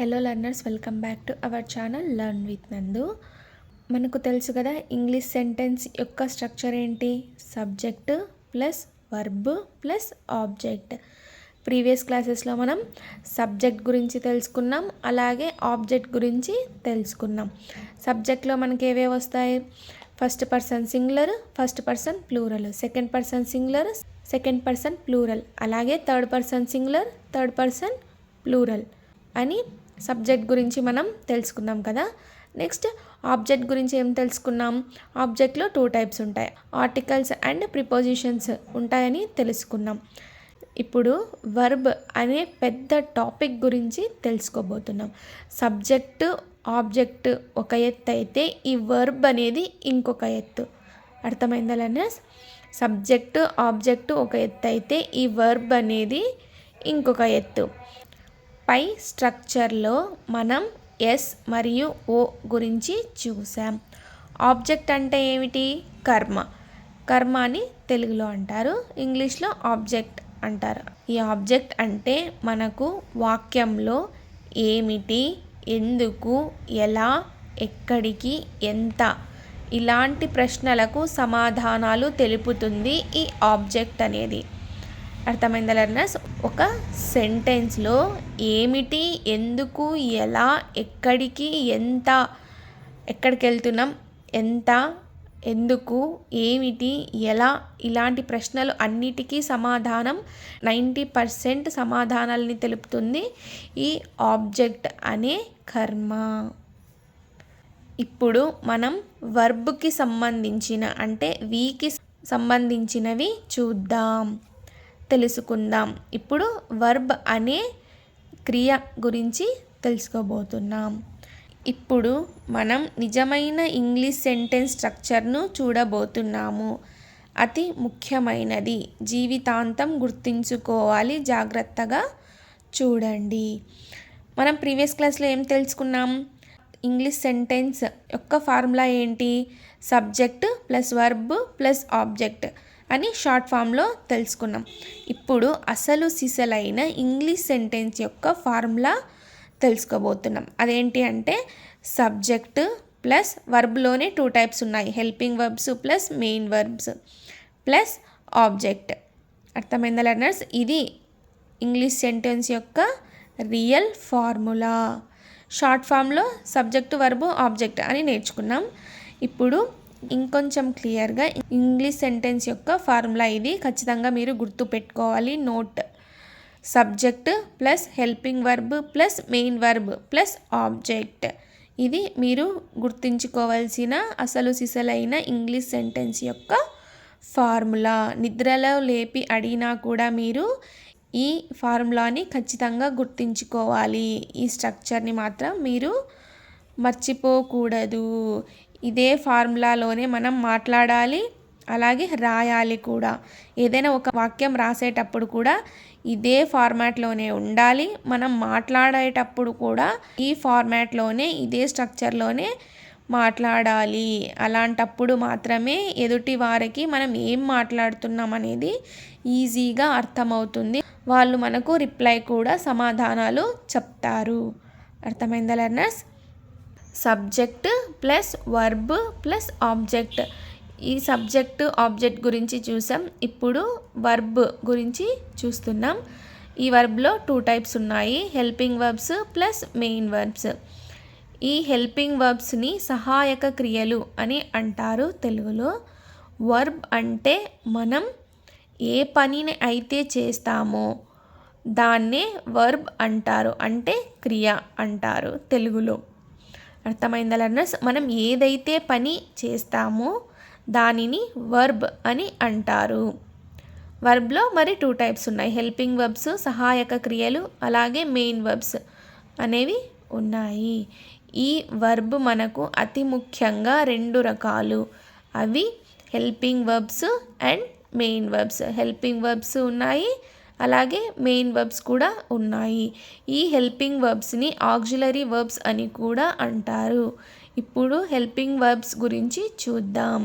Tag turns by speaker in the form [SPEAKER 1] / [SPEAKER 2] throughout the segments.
[SPEAKER 1] Hello learners, welcome back to our channel learn with Nandu. మనకు తెలుసు కదా, ఇంగ్లీష్ సెంటెన్స్ యొక్క స్ట్రక్చర్ ఏంటి? Subject plus verb plus object. Previous క్లాసెస్లో మనం సబ్జెక్ట్ గురించి తెలుసుకున్నాం, అలాగే ఆబ్జెక్ట్ గురించి తెలుసుకున్నాం. సబ్జెక్ట్లో మనకి ఏవేవి వస్తాయి? First person singular, first person plural, second person singular, second person plural, అలాగే third person singular, third person plural అని సబ్జెక్ట్ గురించి మనం తెలుసుకున్నాం కదా. నెక్స్ట్ ఆబ్జెక్ట్ గురించి ఏం తెలుసుకున్నాం? ఆబ్జెక్ట్లో 2 టైప్స్ ఉంటాయి, ఆర్టికల్స్ అండ్ ప్రిపోజిషన్స్ ఉంటాయని తెలుసుకున్నాం. ఇప్పుడు వర్బ్ అనే పెద్ద టాపిక్ గురించి తెలుసుకోబోతున్నాం. సబ్జెక్ట్ ఆబ్జెక్ట్ ఒక ఎత్తు అయితే ఈ వర్బ్ అనేది ఇంకొక ఎత్తు. అర్థమైందా లర్నర్స్? సబ్జెక్టు ఆబ్జెక్టు ఒక ఎత్తు అయితే ఈ వర్బ్ అనేది ఇంకొక ఎత్తు. పై స్ట్రక్చర్లో మనం ఎస్ మరియు ఓ గురించి చూసాం. ఆబ్జెక్ట్ అంటే ఏమిటి? కర్మ. కర్మ అని తెలుగులో అంటారు, ఇంగ్లీష్లో ఆబ్జెక్ట్ అంటారు. ఈ ఆబ్జెక్ట్ అంటే మనకు వాక్యంలో ఏమిటి, ఎందుకు, ఎలా, ఎక్కడికి, ఎంత ఇలాంటి ప్రశ్నలకు సమాధానాలు తెలుపుతుంది ఈ ఆబ్జెక్ట్ అనేది. అర్థమైందా లర్నర్స్? ఒక సెంటెన్స్లో ఏమిటి, ఎందుకు, ఎలా, ఎక్కడికి, ఎంత, ఎక్కడికి వెళ్తున్నాం, ఎంత, ఎందుకు, ఏమిటి, ఎలా ఇలాంటి ప్రశ్నలు అన్నిటికీ సమాధానం 90% సమాధానాలని తెలుపుతుంది ఈ ఆబ్జెక్ట్ అనే కర్మ. ఇప్పుడు మనం వర్బ్కి సంబంధించిన అంటే వీకి సంబంధించినవి చూద్దాం, తెలుసుకుందాం. ఇప్పుడు వర్బ్ అనే క్రియ గురించి తెలుసుకోబోతున్నాం. ఇప్పుడు మనం నిజమైన ఇంగ్లీష్ సెంటెన్స్ స్ట్రక్చర్ను చూడబోతున్నాము. అతి ముఖ్యమైనది, జీవితాంతం గుర్తుంచుకోవాలి, జాగ్రత్తగా చూడండి. మనం ప్రీవియస్ క్లాస్లో ఏం తెలుసుకున్నాం? ఇంగ్లీష్ సెంటెన్స్ యొక్క ఫార్ములా ఏంటి? Subject plus verb plus object అని షార్ట్ ఫామ్లో తెలుసుకున్నాం. ఇప్పుడు అసలు సిసలైన ఇంగ్లీష్ సెంటెన్స్ యొక్క ఫార్ములా తెలుసుకోబోతున్నాం. అదేంటి అంటే సబ్జెక్ట్ ప్లస్ వర్బ్లోనే 2 టైప్స్ ఉన్నాయి, helping verbs plus main verbs plus object. అర్థమైందా లర్నర్స్? ఇది ఇంగ్లీష్ సెంటెన్స్ యొక్క రియల్ ఫార్ములా. షార్ట్ ఫామ్లో సబ్జెక్ట్ వర్బ్ ఆబ్జెక్ట్ అని నేర్చుకున్నాం. ఇప్పుడు ఇంకొంచెం క్లియర్గా ఇంగ్లీష్ సెంటెన్స్ యొక్క ఫార్ములా ఇది, ఖచ్చితంగా మీరు గుర్తు పెట్టుకోవాలి. Note: subject plus helping verb plus main verb plus object. ఇది మీరు గుర్తుంచుకోవాల్సిన అసలు సిసలైన ఇంగ్లీష్ సెంటెన్స్ యొక్క ఫార్ములా. నిద్రలో లేపి అడిగినా కూడా మీరు ఈ ఫార్ములాని ఖచ్చితంగా గుర్తుంచుకోవాలి. ఈ స్ట్రక్చర్ని మాత్రం మీరు మర్చిపోకూడదు. ఇదే ఫార్ములాలోనే మనం మాట్లాడాలి, అలాగే రాయాలి కూడా. ఏదైనా ఒక వాక్యం రాసేటప్పుడు కూడా ఇదే ఫార్మాట్లోనే ఉండాలి. మనం మాట్లాడేటప్పుడు కూడా ఈ ఫార్మాట్లోనే, ఇదే స్ట్రక్చర్లోనే మాట్లాడాలి. అలాంటప్పుడు మాత్రమే ఎదుటి వారికి మనం ఏం మాట్లాడుతున్నాం అనేది ఈజీగా అర్థమవుతుంది. వాళ్ళు మనకు రిప్లై కూడా సమాధానాలు చెప్తారు. అర్థమైందా learners? Subject plus verb plus object. ఈ సబ్జెక్ట్ ఆబ్జెక్ట్ గురించి చూసాం. ఇప్పుడు వర్బ్ గురించి చూస్తున్నాం. ఈ వర్బ్లో 2 టైప్స్ ఉన్నాయి, helping verbs plus main verbs. ఈ హెల్పింగ్ వర్బ్స్ని సహాయక క్రియలు అని అంటారు తెలుగులో. వర్బ్ అంటే మనం ఏ పనిని అయితే చేస్తామో దాన్నే వర్బ్ అంటారు, అంటే క్రియ అంటారు తెలుగులో. అర్థమైందా లర్నర్స్? మనం ఏదైతే పని చేస్తామో దానిని వర్బ్ అని అంటారు. వర్బ్లో మరి 2 టైప్స్ ఉన్నాయి, హెల్పింగ్ వర్బ్స్ సహాయక క్రియలు, అలాగే మెయిన్ వర్బ్స్ అనేవి ఉన్నాయి. ఈ వర్బ్ మనకు అతి ముఖ్యంగా 2 రకాలు, అవి helping verbs and main verbs. Helping verbs ఉన్నాయి, అలాగే మెయిన్ వర్బ్స్ కూడా ఉన్నాయి. ఈ హెల్పింగ్ వర్బ్స్ని ఆక్సిలరీ వర్బ్స్ అని కూడా అంటారు. ఇప్పుడు హెల్పింగ్ వర్బ్స్ గురించి చూద్దాం.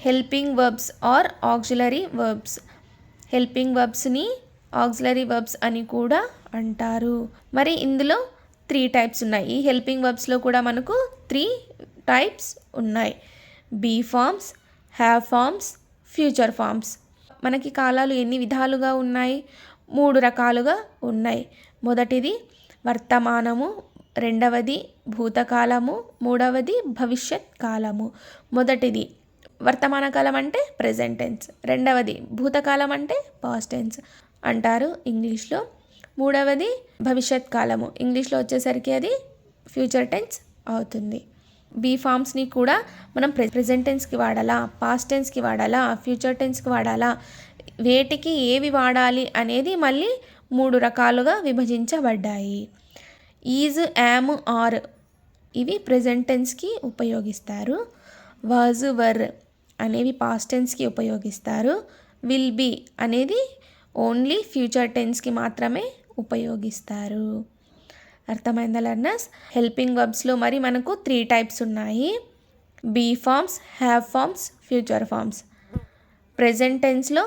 [SPEAKER 1] Helping verbs or auxiliary verbs. Helping వర్బ్స్ని ఆక్సిలరీ వర్బ్స్ అని కూడా అంటారు. మరి ఇందులో 3 టైప్స్ ఉన్నాయి. ఈ హెల్పింగ్ వర్బ్స్లో కూడా మనకు 3 టైప్స్ ఉన్నాయి. Be forms, have forms, future forms. మనకి కాలాలు ఎన్ని విధాలుగా ఉన్నాయి? 3 రకాలుగా ఉన్నాయి. మొదటిది వర్తమానము, రెండవది భూతకాలము, మూడవది భవిష్యత్ కాలము. మొదటిది వర్తమాన కాలం అంటే ప్రెజెంట్ టెన్స్, రెండవది భూతకాలం అంటే పాస్ట్ టెన్స్ అంటారు ఇంగ్లీష్లో, మూడవది భవిష్యత్ కాలము, ఇంగ్లీష్లో వచ్చేసరికి అది ఫ్యూచర్ టెన్స్ అవుతుంది. బీ ఫార్మ్స్ని కూడా మనం ప్రెజెంట్ టెన్స్కి వాడాలా, పాస్ట్ టెన్స్కి వాడాలా, ఫ్యూచర్ టెన్స్కి వాడాలా, వేటికి ఏవి వాడాలి అనేది మళ్ళీ 3 రకాలుగా విభజించబడ్డాయి. ఈజ్, యామ్, ఆర్ ఇవి ప్రెజెంట్ టెన్స్కి ఉపయోగిస్తారు. వాజ్, వర్ అనేవి పాస్ట్ టెన్స్కి ఉపయోగిస్తారు. విల్ బీ అనేది ఓన్లీ ఫ్యూచర్ టెన్స్కి మాత్రమే ఉపయోగిస్తారు. అర్థమైందా లర్నర్స్? హెల్పింగ్ వర్బ్స్లో మరి మనకు 3 టైప్స్ ఉన్నాయి. Be forms, have forms, future forms. Present టెన్స్లో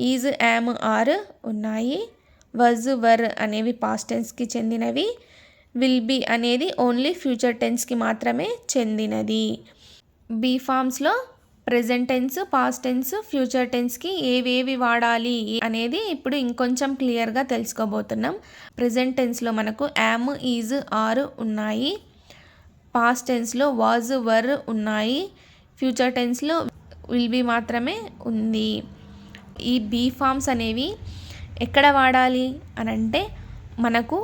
[SPEAKER 1] ఈజ్, యామ్, ఆర్ ఉన్నాయి. వజ్, వర్ అనేవి పాస్ట్ టెన్స్కి చెందినవి. విల్ బీ అనేది ఓన్లీ ఫ్యూచర్ టెన్స్కి మాత్రమే చెందినది. బీ ఫార్మ్స్లో present tense, past tense, future టెన్స్కి ఏవేవి వాడాలి అనేది ఇప్పుడు ఇంకొంచెం క్లియర్గా తెలుసుకోబోతున్నాం. ప్రెజెంట్ టెన్స్లో మనకు యామ్, ఈజ్, ఆర్ ఉన్నాయి. పాస్ట్ టెన్స్లో వాజ్, వర్ ఉన్నాయి. ఫ్యూచర్ టెన్స్లో విల్ బీ మాత్రమే ఉంది. ఈ బీ ఫార్మ్స్ అనేవి ఎక్కడ వాడాలి అని అంటే మనకు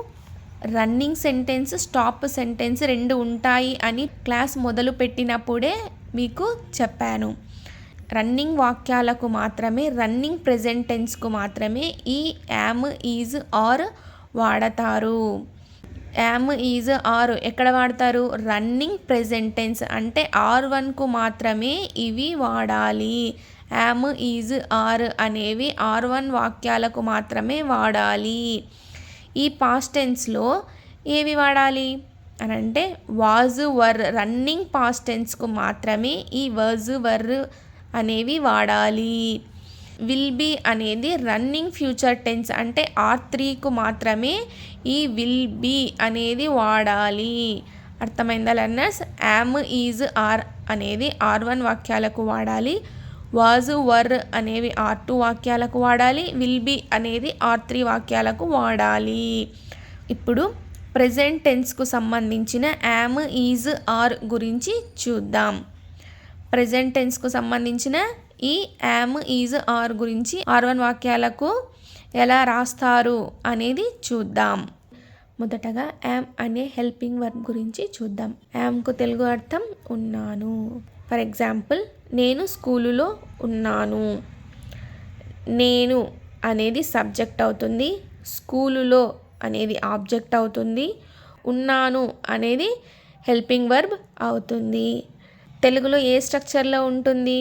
[SPEAKER 1] రన్నింగ్ సెంటెన్స్, స్టాప్ సెంటెన్స్ 2 ఉంటాయి అని క్లాస్ మొదలు పెట్టినప్పుడే మీకు చెప్పాను. రన్నింగ్ వాక్యాలకు మాత్రమే, రన్నింగ్ ప్రెజెంట్ టెన్స్కు మాత్రమే ఈ యామ్, ఈజ్, ఆర్ వాడతారు. యామ్, ఈజ్, ఆర్ ఎక్కడ వాడతారు? రన్నింగ్ ప్రెజెంట్ టెన్స్ అంటే R1కు మాత్రమే ఇవి వాడాలి. యామ్, ఈజ్, ఆర్ అనేవి R1 వాక్యాలకు మాత్రమే వాడాలి. ఈ పాస్ట్ టెన్స్లో ఏవి వాడాలి అని అంటే వాజ్, వర్ రన్నింగ్ పాస్ట్ టెన్స్కు మాత్రమే ఈ వాజ్, వర్ అనేవి వాడాలి. విల్ బీ అనేది రన్నింగ్ ఫ్యూచర్ టెన్స్ అంటే R3కు మాత్రమే ఈ విల్ బీ అనేది వాడాలి. అర్థమైందా లర్నర్స్? యామ్, ఈజ్, ఆర్ అనేది R1 వాక్యాలకు వాడాలి. వాజ్, వర్ అనేవి R2 వాక్యాలకు వాడాలి. విల్ బీ అనేది R3 వాక్యాలకు వాడాలి. ఇప్పుడు ప్రెజెంట్ టెన్స్కు సంబంధించిన యామ్, ఈజ్, ఆర్ గురించి చూద్దాం. ప్రెజెంట్ టెన్స్కు సంబంధించిన ఈ యామ్, ఈజ్, ఆర్ గురించి R1 వాక్యాలకు ఎలా రాస్తారు అనేది చూద్దాం. మొదటగా యామ్ అనే హెల్పింగ్ వర్బ్ గురించి చూద్దాం. యామ్కు తెలుగు అర్థం ఉన్నాను. ఫర్ ఎగ్జాంపుల్, నేను స్కూలులో ఉన్నాను. నేను అనేది సబ్జెక్ట్ అవుతుంది, స్కూలులో అనేది ఆబ్జెక్ట్ అవుతుంది, ఉన్నాను అనేది హెల్పింగ్ వర్బ్ అవుతుంది. తెలుగులో ఏ స్ట్రక్చర్లో ఉంటుంది?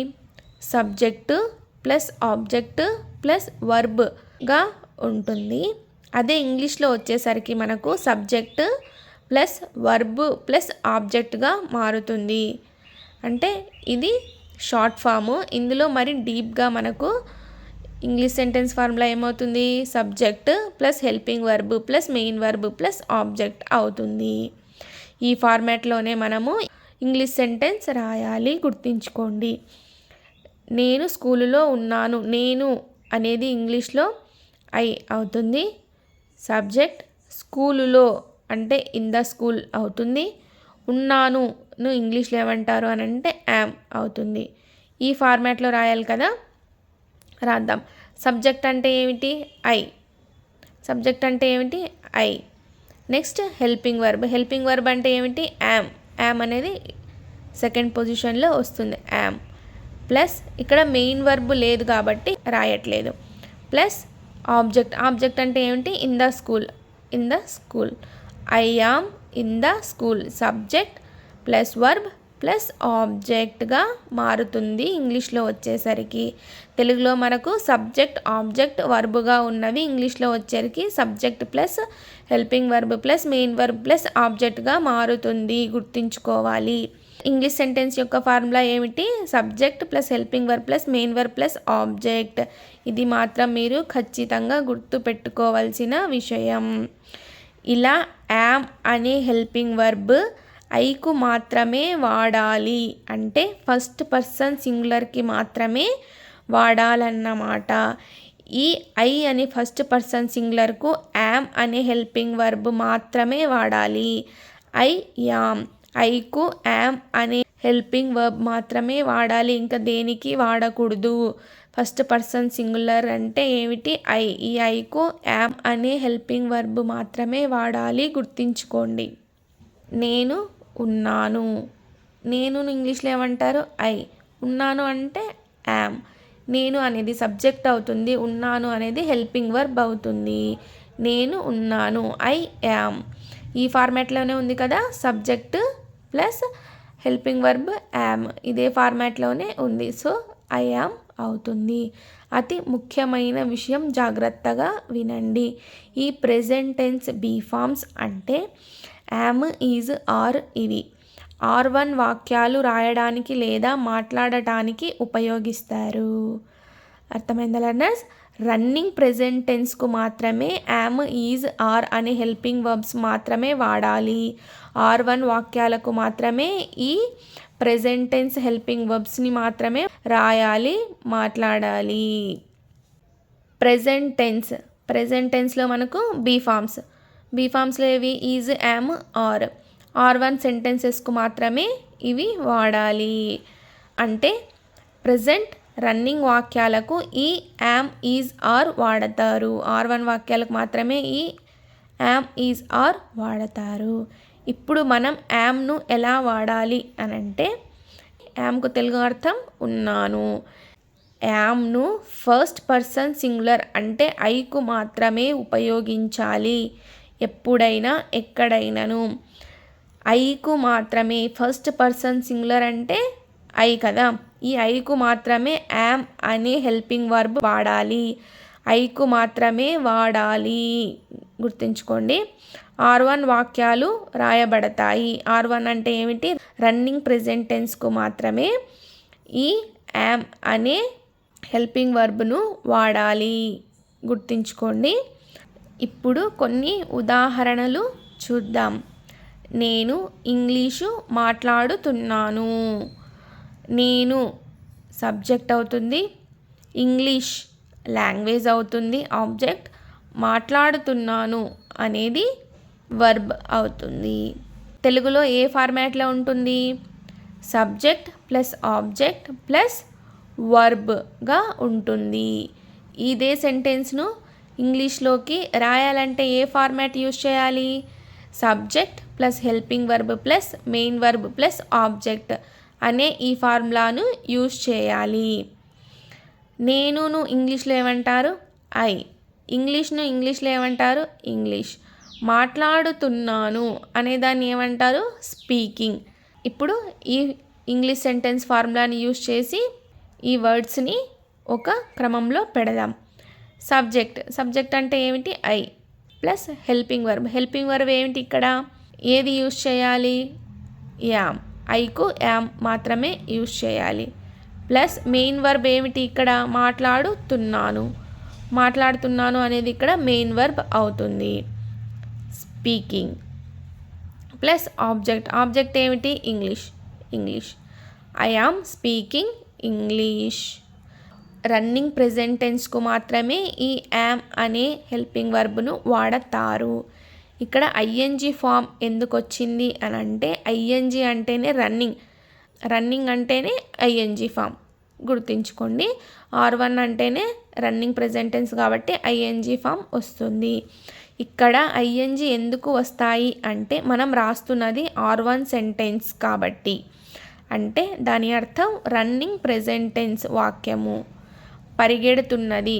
[SPEAKER 1] సబ్జెక్టు ప్లస్ ఆబ్జెక్ట్ ప్లస్ వర్బ్గా ఉంటుంది. అదే ఇంగ్లీష్లో వచ్చేసరికి మనకు సబ్జెక్ట్ ప్లస్ వర్బ్ ప్లస్ ఆబ్జెక్ట్గా మారుతుంది. అంటే ఇది షార్ట్ ఫాము. ఇందులో మరి డీప్గా మనకు ఇంగ్లీష్ సెంటెన్స్ ఫార్ములా ఏమవుతుంది? Subject plus helping verb plus main verb plus object అవుతుంది. ఈ ఫార్మాట్లోనే మనము ఇంగ్లీష్ సెంటెన్స్ రాయాలి, గుర్తుంచుకోండి. నేను స్కూలులో ఉన్నాను. నేను అనేది ఇంగ్లీష్లో ఐ అవుతుంది. సబ్జెక్ట్ స్కూలులో అంటే ఇన్ ద స్కూల్ అవుతుంది. ఉన్నాను ఇంగ్లీష్లో ఏమంటారు అని అంటే యామ్ అవుతుంది. ఈ ఫార్మాట్లో రాయాలి కదా, రాద్దాం. సబ్జెక్ట్ అంటే ఏమిటి? ఐ. సబ్జెక్ట్ అంటే ఏమిటి? I. Next helping verb. Helping verb అంటే ఏమిటి? యామ్. యామ్ అనేది సెకండ్ పొజిషన్లో వస్తుంది, యామ్. ప్లస్ ఇక్కడ మెయిన్ వర్బ్ లేదు కాబట్టి రాయట్లేదు. Plus object. ఆబ్జెక్ట్ అంటే ఏమిటి? In the school. In the school. I am in the school. Subject plus verb plus ఆబ్జెక్ట్గా మారుతుంది ఇంగ్లీష్లో వచ్చేసరికి. తెలుగులో మనకు సబ్జెక్ట్, ఆబ్జెక్ట్, వర్బ్గా ఉన్నవి ఇంగ్లీష్లో వచ్చేసరికి subject plus helping verb plus main verb plus ఆబ్జెక్ట్గా మారుతుంది, గుర్తుంచుకోవాలి. ఇంగ్లీష్ సెంటెన్స్ యొక్క ఫార్ములా ఏమిటి? Subject plus helping verb plus main verb plus object. ఇది మాత్రం మీరు ఖచ్చితంగా గుర్తుపెట్టుకోవాల్సిన విషయం. ఇలా యామ్ అనే హెల్పింగ్ వర్బ్ ఐకు మాత్రమే వాడాలి, అంటే ఫస్ట్ పర్సన్ సింగులర్కి మాత్రమే వాడాలన్నమాట. ఈ ఐ అనే ఫస్ట్ పర్సన్ సింగులర్కు యామ్ అనే హెల్పింగ్ వర్బ్ మాత్రమే వాడాలి. ఐ యామ్, ఐకు యామ్ అనే హెల్పింగ్ వర్బ్ మాత్రమే వాడాలి, ఇంకా దేనికి వాడకూడదు. ఫస్ట్ పర్సన్ సింగులర్ అంటే ఏమిటి? ఐ. ఈ ఐకు యామ్ అనే హెల్పింగ్ వర్బ్ మాత్రమే వాడాలి, గుర్తుంచుకోండి. నేను ఉన్నాను, నేను ఇంగ్లీష్లో ఏమంటారు? ఐ. ఉన్నాను అంటే యామ్. నేను అనేది సబ్జెక్ట్ అవుతుంది, ఉన్నాను అనేది హెల్పింగ్ వర్బ్ అవుతుంది. నేను ఉన్నాను, ఐ యామ్. ఈ ఫార్మాట్లోనే ఉంది కదా, subject plus helping verb yam, ఇదే ఫార్మాట్లోనే ఉంది. సో ఐ యామ్ అవుతుంది. అతి ముఖ్యమైన విషయం, జాగ్రత్తగా వినండి. ఈ ప్రెజెంట్ టెన్స్ బీ ఫార్మ్స్ అంటే యామ్, ఈజ్, ఆర్ ఇవి R1 వాక్యాలు రాయడానికి లేదా మాట్లాడటానికి ఉపయోగిస్తారు. అర్థమైందా లెర్నర్స్? రన్నింగ్ ప్రెజెంట్ టెన్స్కు మాత్రమే యామ్, ఈజ్, ఆర్ అనే హెల్పింగ్ వర్బ్స్ మాత్రమే వాడాలి. R1 వాక్యాలకు మాత్రమే ఈ ప్రెజెంట్ టెన్స్ హెల్పింగ్ వర్బ్స్ని మాత్రమే రాయాలి, మాట్లాడాలి. ప్రెజెంట్ టెన్స్లో మనకు బీ ఫార్మ్స్లో ఏవి? Is, am, are. R1 సెంటెన్సెస్కు మాత్రమే ఇవి వాడాలి. అంటే ప్రెజెంట్ రన్నింగ్ వాక్యాలకు ఈ యామ్, ఈజ్, ఆర్ వాడతారు. R1 వాక్యాలకు మాత్రమే ఈ యామ్, ఈజ్, ఆర్ వాడతారు. ఇప్పుడు మనం యామ్ను ఎలా వాడాలి అని అంటే, యామ్కు తెలుగు అర్థం ఉన్నాను. యామ్ను ఫస్ట్ పర్సన్ సింగులర్ అంటే ఐకు మాత్రమే ఉపయోగించాలి, ఎప్పుడైనా ఎక్కడైనాను. ఐకు మాత్రమే, ఫస్ట్ పర్సన్ సింగులర్ అంటే ఐ కదా, ఈ ఐకు మాత్రమే యామ్ అనే హెల్పింగ్ వర్బ్ వాడాలి, ఐకు మాత్రమే వాడాలి, గుర్తుంచుకోండి. R1 వాక్యాలు రాయబడతాయి. R1 అంటే ఏమిటి? రన్నింగ్ ప్రెజెంట్ టెన్స్కు మాత్రమే ఈ యామ్ అనే హెల్పింగ్ వర్బ్ను వాడాలి, గుర్తుంచుకోండి. ఇప్పుడు కొన్ని ఉదాహరణలు చూద్దాం. నేను ఇంగ్లీషు మాట్లాడుతున్నాను. నేను సబ్జెక్ట్ అవుతుంది, ఇంగ్లీష్ లాంగ్వేజ్ అవుతుంది ఆబ్జెక్ట్, మాట్లాడుతున్నాను అనేది వర్బ్ అవుతుంది. తెలుగులో ఏ ఫార్మాట్లో ఉంటుంది? సబ్జెక్ట్ ప్లస్ ఆబ్జెక్ట్ ప్లస్ వర్బ్గా ఉంటుంది. ఇదే సెంటెన్స్ను ఇంగ్లీష్లోకి రాయాలంటే ఏ ఫార్మాట్ యూజ్ చేయాలి? Subject plus helping verb plus main verb plus object అనే ఈ ఫార్ములాను యూజ్ చేయాలి. నేనును ఇంగ్లీష్లో ఏమంటారు? ఐ. ఇంగ్లీష్లో ఏమంటారు? ఇంగ్లీష్. మాట్లాడుతున్నాను అనేదాన్ని ఏమంటారు? స్పీకింగ్. ఇప్పుడు ఈ ఇంగ్లీష్ సెంటెన్స్ ఫార్ములాని యూజ్ చేసి ఈ వర్డ్స్ని ఒక క్రమంలో పెడదాం. సబ్జెక్ట్ అంటే ఏమిటి? ఐ ప్లస్ హెల్పింగ్ వర్బ్ ఏమిటి? ఇక్కడ ఏది యూజ్ చేయాలి? యామ్. ఐకు యామ్ మాత్రమే యూజ్ చేయాలి. ప్లస్ మెయిన్ వర్బ్ ఏమిటి? ఇక్కడ మాట్లాడుతున్నాను అనేది ఇక్కడ మెయిన్ వర్బ్ అవుతుంది, స్పీకింగ్. ప్లస్ ఆబ్జెక్ట్ ఏమిటి? English. I am speaking English. Running present టెన్స్కు మాత్రమే ఈ యామ్ అనే హెల్పింగ్ వర్బ్ను వాడతారు. ఇక్కడ ఐఎన్జీ ఫామ్ ఎందుకు వచ్చింది అని అంటే, ఐఎన్జీ అంటేనే రన్నింగ్ అంటేనే ఐఎన్జీ ఫామ్, గుర్తుంచుకోండి. R1 అంటేనే రన్నింగ్ ప్రెజెంట్ టెన్స్ కాబట్టి ఐఎన్జీ ఫామ్ వస్తుంది. ఇక్కడ ఐఎన్జీ ఎందుకు వస్తాయి అంటే, మనం రాస్తున్నది R1 సెంటెన్స్ కాబట్టి, అంటే దాని అర్థం రన్నింగ్ ప్రెజెంట్ టెన్స్ వాక్యము, పరిగెడుతున్నది,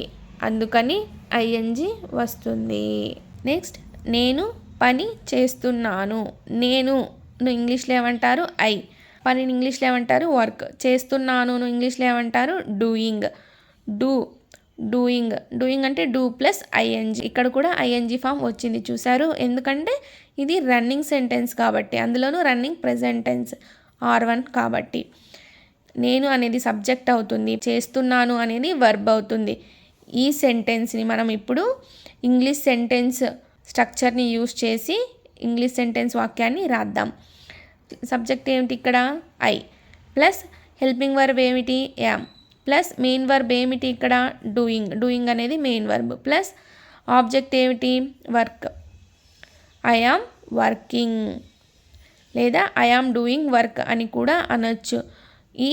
[SPEAKER 1] అందుకని ఐఎన్జీ వస్తుంది. నెక్స్ట్, నేను పని చేస్తున్నాను. నేను ఇంగ్లీష్లో ఏమంటారు? ఐ. పనిని ఇంగ్లీష్లో ఏమంటారు? వర్క్. చేస్తున్నాను ఇంగ్లీష్లో ఏమంటారు? డూయింగ్. డూయింగ్ అంటే డూ ప్లస్ ఐఎన్జీ. ఇక్కడ కూడా ఐఎన్జీ ఫామ్ వచ్చింది, చూసారు? ఎందుకంటే ఇది రన్నింగ్ సెంటెన్స్ కాబట్టి, అందులోనూ రన్నింగ్ ప్రెజెంట్ టెన్స్ R1 కాబట్టి. నేను అనేది సబ్జెక్ట్ అవుతుంది, చేస్తున్నాను అనేది వర్బ్ అవుతుంది. ఈ సెంటెన్స్ని మనం ఇప్పుడు ఇంగ్లీష్ సెంటెన్స్ స్ట్రక్చర్ని యూస్ చేసి ఇంగ్లీష్ సెంటెన్స్ వాక్యాన్ని రాద్దాం. సబ్జెక్ట్ ఏమిటి ఇక్కడ ఐ, ప్లస్ హెల్పింగ్ వర్బ్ ఏమిటి యామ్, ప్లస్ మెయిన్ వర్బ్ ఏమిటి ఇక్కడ డూయింగ్ అనేది మెయిన్ వర్బ్, ప్లస్ ఆబ్జెక్ట్ ఏమిటి వర్క్, ఐ యామ్ వర్కింగ్ లేదా ఐ యామ్ డూయింగ్ వర్క్ అని కూడా అనొచ్చు. ఈ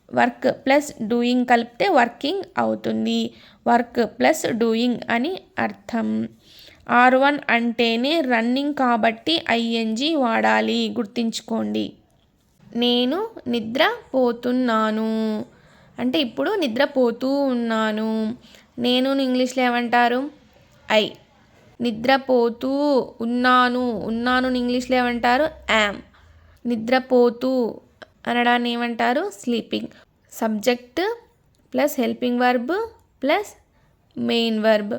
[SPEAKER 1] వర్క్ ప్లస్ డూయింగ్ కలిపితే వర్కింగ్ అవుతుంది. వర్క్ ప్లస్ డూయింగ్ అని అర్థం. R1 అంటేనే రన్నింగ్ కాబట్టి ఐఎన్జి వాడాలి, గుర్తుంచుకోండి. నేను నిద్రపోతున్నాను అంటే ఇప్పుడు నిద్రపోతూ ఉన్నాను. నేను ఇంగ్లీష్లో ఏమంటారు ఐ. నిద్రపోతూ ఉన్నాను ఇంగ్లీష్లో ఏమంటారు యామ్. నిద్రపోతూ అనడాన్ని ఏమంటారు sleeping. Subject plus helping verb plus main verb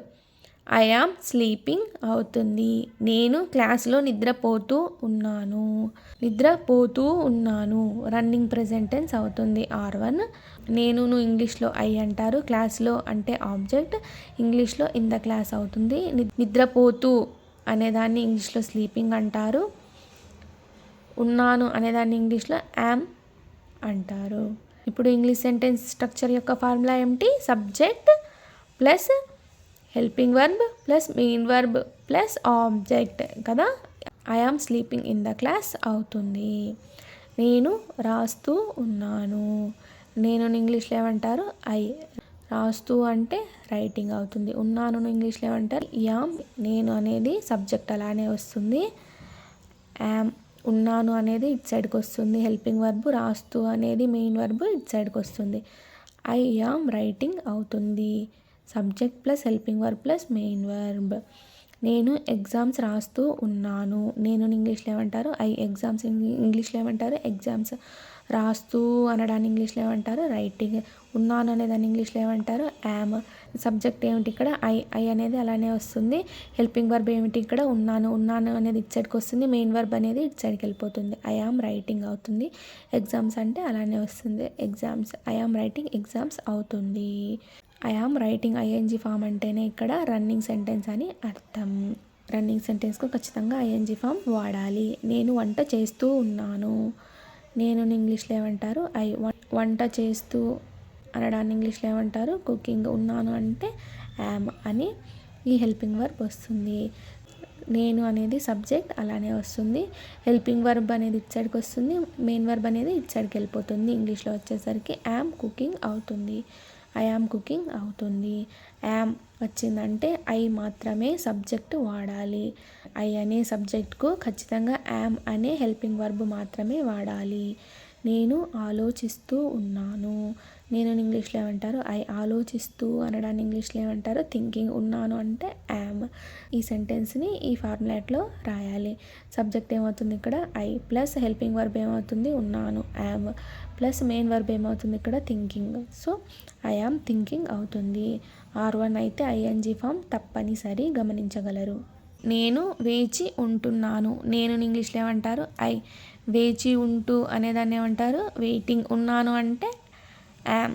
[SPEAKER 1] I am sleeping అవుతుంది. నేను క్లాస్లో నిద్రపోతూ ఉన్నాను రన్నింగ్ ప్రెజెంట్ టెన్స్ అవుతుంది R1. నేను ఇంగ్లీష్లో ఐ అంటారు, క్లాస్లో అంటే ఆబ్జెక్ట్, ఇంగ్లీష్లో ఇన్ ద క్లాస్ అవుతుంది. నిద్రపోతూ అనేదాన్ని ఇంగ్లీష్లో స్లీపింగ్ అంటారు. ఉన్నాను అనేదాన్ని ఇంగ్లీష్లో యామ్ అంటారు. ఇప్పుడు ఇంగ్లీష్ సెంటెన్స్ స్ట్రక్చర్ యొక్క ఫార్ములా ఏమిటి subject plus helping verb plus main verb plus object కదా. I am sleeping in the class అవుతుంది. నేను రాస్తూ ఉన్నాను. నేను ఇంగ్లీష్లో ఏమంటారు ఐ. రాస్తూ అంటే రైటింగ్ అవుతుంది. ఉన్నాను ఇంగ్లీష్లో ఏమంటారు యామ్. నేను అనేది సబ్జెక్ట్ అలానే వస్తుంది. యామ్ ఉన్నాను అనేది ఇటు సైడ్కి వస్తుంది హెల్పింగ్ వర్బ్. రాస్తూ అనేది మెయిన్ వర్బ్ ఇటు సైడ్కి వస్తుంది. ఐ యామ్ రైటింగ్ అవుతుంది. Subject plus helping verb plus main verb. నేను ఎగ్జామ్స్ రాస్తూ ఉన్నాను. నేను ఇంగ్లీష్లో ఏమంటారు ఐ. ఎగ్జామ్స్ ఇంగ్లీష్లో ఏమంటారు ఎగ్జామ్స్. రాస్తూ అనడాన్ని ఇంగ్లీష్లో ఏమంటారు రైటింగ్. ఉన్నాను అనేదాన్ని ఇంగ్లీష్లో ఏమంటారు యామ్. సబ్జెక్ట్ ఏమిటి ఇక్కడ ఐ అనేది అలానే వస్తుంది. హెల్పింగ్ వర్బ్ ఏమిటి ఇక్కడ ఉన్నాను అనేది ఇటు సైడ్కి వస్తుంది. మెయిన్ వర్బ్ అనేది ఇటు సైడ్కి వెళ్ళిపోతుంది. ఐ యామ్ రైటింగ్ అవుతుంది. ఎగ్జామ్స్ అంటే అలానే వస్తుంది exams. I am writing exams అవుతుంది. I am writing ING form అంటేనే ఇక్కడ రన్నింగ్ సెంటెన్స్ అని అర్థం. రన్నింగ్ సెంటెన్స్కు ఖచ్చితంగా ఐఎన్జీ ఫామ్ వాడాలి. నేను వంట చేస్తూ ఉన్నాను. నేను ఇంగ్లీష్లో ఏమంటారు ఐ. వంట చేస్తూ అనడాన్ని ఇంగ్లీష్లో ఏమంటారు కుకింగ్. ఉన్నాను అంటే యామ్ అని ఈ హెల్పింగ్ వర్బ్ వస్తుంది. నేను అనేది సబ్జెక్ట్ అలానే వస్తుంది. హెల్పింగ్ వర్బ్ అనేది ఇటు సైడ్కి వస్తుంది. మెయిన్ వర్బ్ అనేది ఇటు సైడ్కి వెళ్ళిపోతుంది. ఇంగ్లీష్లో వచ్చేసరికి యామ్ కుకింగ్ అవుతుంది. ఐ యామ్ కుకింగ్ అవుతుంది. యామ్ వచ్చిందంటే ఐ మాత్రమే సబ్జెక్ట్ వాడాలి. ఐ అనే సబ్జెక్ట్కు ఖచ్చితంగా యామ్ అనే హెల్పింగ్ వర్బ్ మాత్రమే వాడాలి. నేను ఆలోచిస్తూ ఉన్నాను. నేను ఇంగ్లీష్లో ఏమంటారు ఐ. ఆలోచిస్తూ అనడాన్ని ఇంగ్లీష్లో ఏమంటారు థింకింగ్. ఉన్నాను అంటే యామ్. ఈ సెంటెన్స్ని ఈ ఫార్ములాట్లో రాయాలి. సబ్జెక్ట్ ఏమవుతుంది ఇక్కడ ఐ ప్లస్ హెల్పింగ్ వర్బ్ ఏమవుతుంది ఉన్నాను యామ్ ప్లస్ మెయిన్ వర్బ్ ఏమవుతుంది ఇక్కడ thinking. So I am thinking అవుతుంది. R1 అయితే ఐఎన్జీ ఫామ్ తప్పనిసరి, గమనించగలరు. నేను వేచి ఉంటున్నాను. నేను ఇంగ్లీష్లో ఏమంటారు ఐ. వేచి ఉంటూ అనేదాన్ని ఏమంటారు వెయిటింగ్. ఉన్నాను అంటే yam.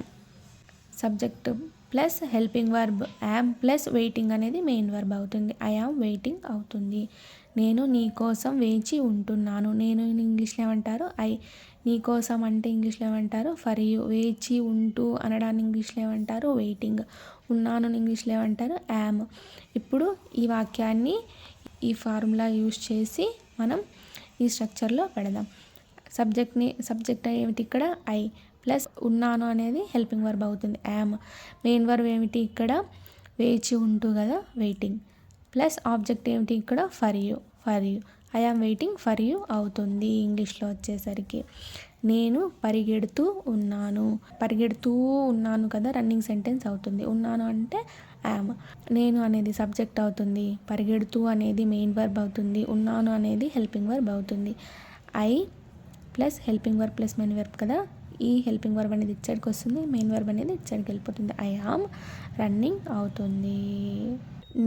[SPEAKER 1] Subject plus helping verb yam plus waiting అనేది మెయిన్ వర్బ్ అవుతుంది. ఐ యామ్ వెయిటింగ్ అవుతుంది. నేను నీ కోసం వేచి ఉంటున్నాను. నేను ఇంగ్లీష్లో ఏమంటారు ఐ. నీ కోసం అంటే ఇంగ్లీష్లో ఏమంటారు ఫర్ యూ. వేచి ఉంటూ అనడాన్ని ఇంగ్లీష్లో ఏమంటారు వెయిటింగ్. ఉన్నాను ఇంగ్లీష్లో ఏమంటారు యామ్. ఇప్పుడు ఈ వాక్యాన్ని ఈ ఫార్ములా యూస్ చేసి మనం ఈ స్ట్రక్చర్లో పెడదాం. సబ్జెక్ట్ ఏమిటి ఇక్కడ ఐ ప్లస్ ఉన్నాను అనేది హెల్పింగ్ వర్బ్ అవుతుంది యామ్. మెయిన్ వర్బ్ ఏమిటి ఇక్కడ వేచి ఉంటూ కదా వెయిటింగ్. ప్లస్ ఆబ్జెక్ట్ ఏమిటి ఇక్కడ for you. I am waiting for you అవుతుంది ఇంగ్లీష్లో వచ్చేసరికి. నేను పరిగెడుతూ ఉన్నాను కదా రన్నింగ్ సెంటెన్స్ అవుతుంది. ఉన్నాను అంటే యామ్. నేను అనేది సబ్జెక్ట్ అవుతుంది. పరిగెడుతూ అనేది మెయిన్ వర్బ్ అవుతుంది. ఉన్నాను అనేది హెల్పింగ్ వర్బ్ అవుతుంది. I plus helping verb plus main verb కదా. ఈ హెల్పింగ్ వర్బ్ అనేది ఇటు సైడ్కి వస్తుంది. మెయిన్ వర్బ్ అనేది ఇటు సైడ్కి వెళ్ళిపోతుంది. ఐ యామ్ రన్నింగ్ అవుతుంది.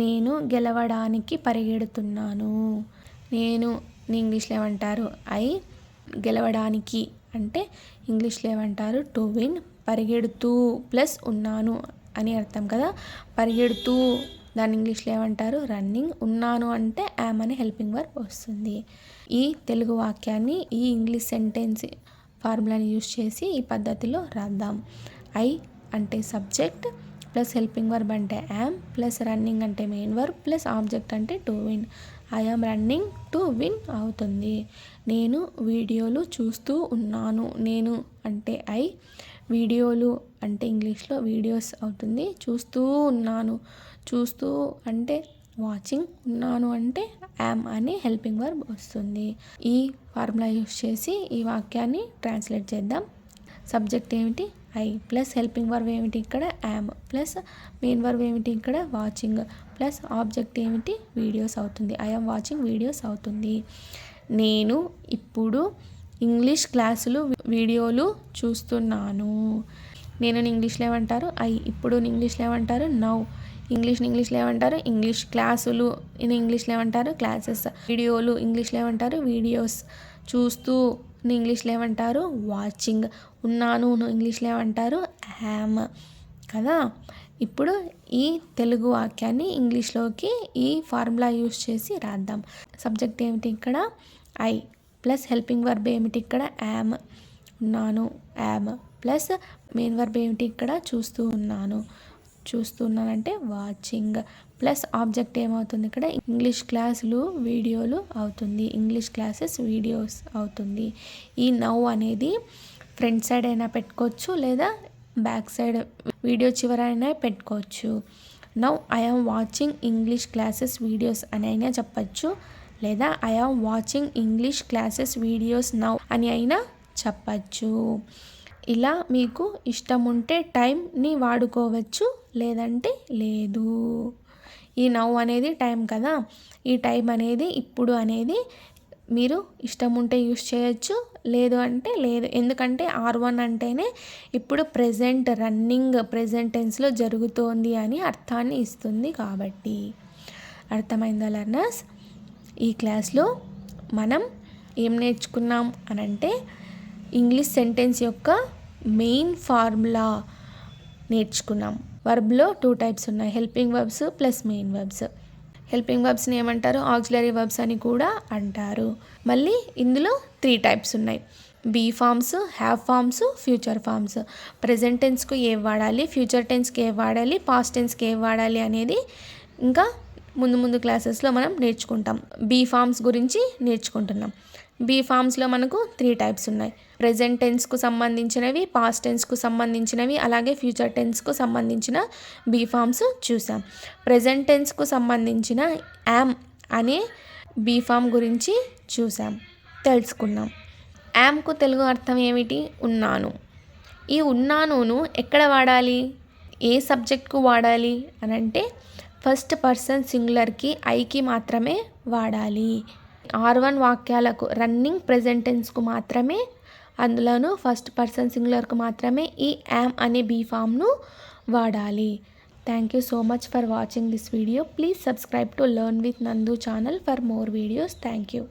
[SPEAKER 1] నేను గెలవడానికి పరిగెడుతున్నాను. నేను ఇంగ్లీష్లో ఏమంటారు ఐ. గెలవడానికి అంటే ఇంగ్లీష్లో ఏమంటారు టు విన్. పరిగెడుతూ ప్లస్ ఉన్నాను అని అర్థం కదా. పరిగెడుతూ దాన్ని ఇంగ్లీష్లో ఏమంటారు? రన్నింగ్. ఉన్నాను అంటే యామ్ అనే హెల్పింగ్ వర్బ్ వస్తుంది. ఈ తెలుగు వాక్యాన్ని ఈ ఇంగ్లీష్ సెంటెన్స్ ఫార్ములాని యూస్ చేసి ఈ పద్ధతిలో రాద్దాం. ఐ అంటే సబ్జెక్ట్ ప్లస్ హెల్పింగ్ వర్బ్ అంటే యామ్ ప్లస్ రన్నింగ్ అంటే మెయిన్ వర్బ్ ప్లస్ ఆబ్జెక్ట్ అంటే to win. I am running to win అవుతుంది. నేను వీడియోలు చూస్తూ ఉన్నాను. నేను అంటే ఐ, వీడియోలు అంటే ఇంగ్లీష్లో వీడియోస్ అవుతుంది. చూస్తూ ఉన్నాను, చూస్తూ అంటే వాచింగ్, ఉన్నాను అంటే యామ్ అనే హెల్పింగ్ వర్బ్ వస్తుంది. ఈ ఫార్ములా యూస్ చేసి ఈ వాక్యాన్ని ట్రాన్స్లేట్ చేద్దాం. సబ్జెక్ట్ ఏమిటి? ఐ ప్లస్ హెల్పింగ్ వర్బ్ ఏమిటి? ఇక్కడ యామ్ ప్లస్ మెయిన్ వర్బ్ ఏమిటి? ఇక్కడ వాచింగ్ ప్లస్ ఆబ్జెక్ట్ ఏమిటి? వీడియోస్ అవుతుంది. ఐ యామ్ వాచింగ్ వీడియోస్ అవుతుంది. నేను ఇప్పుడు ఇంగ్లీష్ క్లాసులు వీడియోలు చూస్తున్నాను. నేను ఇంగ్లీష్లో ఏమంటారు? ఐ. ఇప్పుడు ఇంగ్లీష్లో ఏమంటారు? నౌ. ఇంగ్లీష్లో ఏమంటారు? ఇంగ్లీష్ క్లాసులు ఇంగ్లీష్లో ఏమంటారు? క్లాసెస్. వీడియోలు ఇంగ్లీష్లో ఏమంటారు? వీడియోస్. చూస్తూ ఇంగ్లీష్లో ఏమంటారు? వాచింగ్. ఉన్నాను ఇంగ్లీష్లో ఏమంటారు? యామ్ కదా. ఇప్పుడు ఈ తెలుగు వాక్యాన్ని ఇంగ్లీష్లోకి ఈ ఫార్ములా యూస్ చేసి రాద్దాం. సబ్జెక్ట్ ఏమిటి? ఇక్కడ ఐ ప్లస్ హెల్పింగ్ వర్బ్ ఏమిటి? ఇక్కడ యామ్, ఉన్నాను యామ్ ప్లస్ మెయిన్ వర్బ్ ఏమిటి? ఇక్కడ చూస్తున్నానంటే వాచింగ్ ప్లస్ ఆబ్జెక్ట్ ఏమవుతుంది? ఇక్కడ ఇంగ్లీష్ క్లాసులు వీడియోలు అవుతుంది. ఇంగ్లీష్ క్లాసెస్ వీడియోస్ అవుతుంది. ఈ నౌ అనేది ఫ్రంట్ సైడ్ అయినా పెట్టుకోవచ్చు లేదా బ్యాక్ సైడ్ వీడియో చివరైనా పెట్టుకోవచ్చు. Now I am watching English classes videos అని అయినా చెప్పచ్చు, లేదా I am watching English classes videos now అని అయినా చెప్పచ్చు. ఇలా మీకు ఇష్టం ఉంటే టైంని వాడుకోవచ్చు, లేదంటే లేదు. ఈ నౌ అనేది టైం కదా. ఈ టైం అనేది ఇప్పుడు అనేది మీరు ఇష్టం ఉంటే యూస్ చేయొచ్చు, లేదు అంటే లేదు. ఎందుకంటే R1 అంటేనే ఇప్పుడు ప్రెజెంట్ రన్నింగ్ ప్రెజెంట్ టెన్స్లో జరుగుతోంది అని అర్థాన్ని ఇస్తుంది కాబట్టి. అర్థమైందా లెర్నర్స్? ఈ క్లాస్లో మనం ఏం నేర్చుకున్నాం అనంటే ఇంగ్లీష్ సెంటెన్స్ యొక్క మెయిన్ ఫార్ములా నేర్చుకున్నాం. వర్బ్లో 2 టైప్స్ ఉన్నాయి, helping verbs plus main verbs. Helping వర్బ్స్ని ఏమంటారు? ఆక్సిలరీ వర్బ్స్ అని కూడా అంటారు. మళ్ళీ ఇందులో 3 టైప్స్ ఉన్నాయి, be forms, have forms, future forms. Present టెన్స్కు ఏం వాడాలి, ఫ్యూచర్ టెన్స్కి ఏం వాడాలి, పాస్ట్ టెన్స్కి ఏం వాడాలి అనేది ఇంకా ముందు క్లాసెస్లో మనం నేర్చుకుంటాం. బీ ఫార్మ్స్ గురించి నేర్చుకుంటున్నాం. బీ ఫార్మ్స్లో మనకు 3 టైప్స్ ఉన్నాయి, ప్రెజెంట్ టెన్స్కు సంబంధించినవి, పాస్ట్ టెన్స్కు సంబంధించినవి, అలాగే ఫ్యూచర్ టెన్స్కు సంబంధించిన బీ ఫార్మ్స్ చూసాం. ప్రెజెంట్ టెన్స్కు సంబంధించిన యామ్ అనే బీ ఫార్మ్ గురించి తెలుసుకున్నాం. యామ్కు తెలుగు అర్థం ఏమిటి? ఉన్నాను. ఈ ఉన్నానును ఎక్కడ వాడాలి, ఏ సబ్జెక్ట్కు వాడాలి అనంటే ఫస్ట్ పర్సన్ సింగులర్కి ఐకి మాత్రమే వాడాలి. R1 వాక్యాలకు రన్నింగ్ ప్రెజెంట్ టెన్స్కు మాత్రమే, అందులోనూ ఫస్ట్ పర్సన్ సింగులర్కు మాత్రమే ఈ యామ్ అనే బీ ఫామ్ను వాడాలి. Thank you so much for watching this video. Please subscribe to learn with Nandu channel for more videos. Thank you.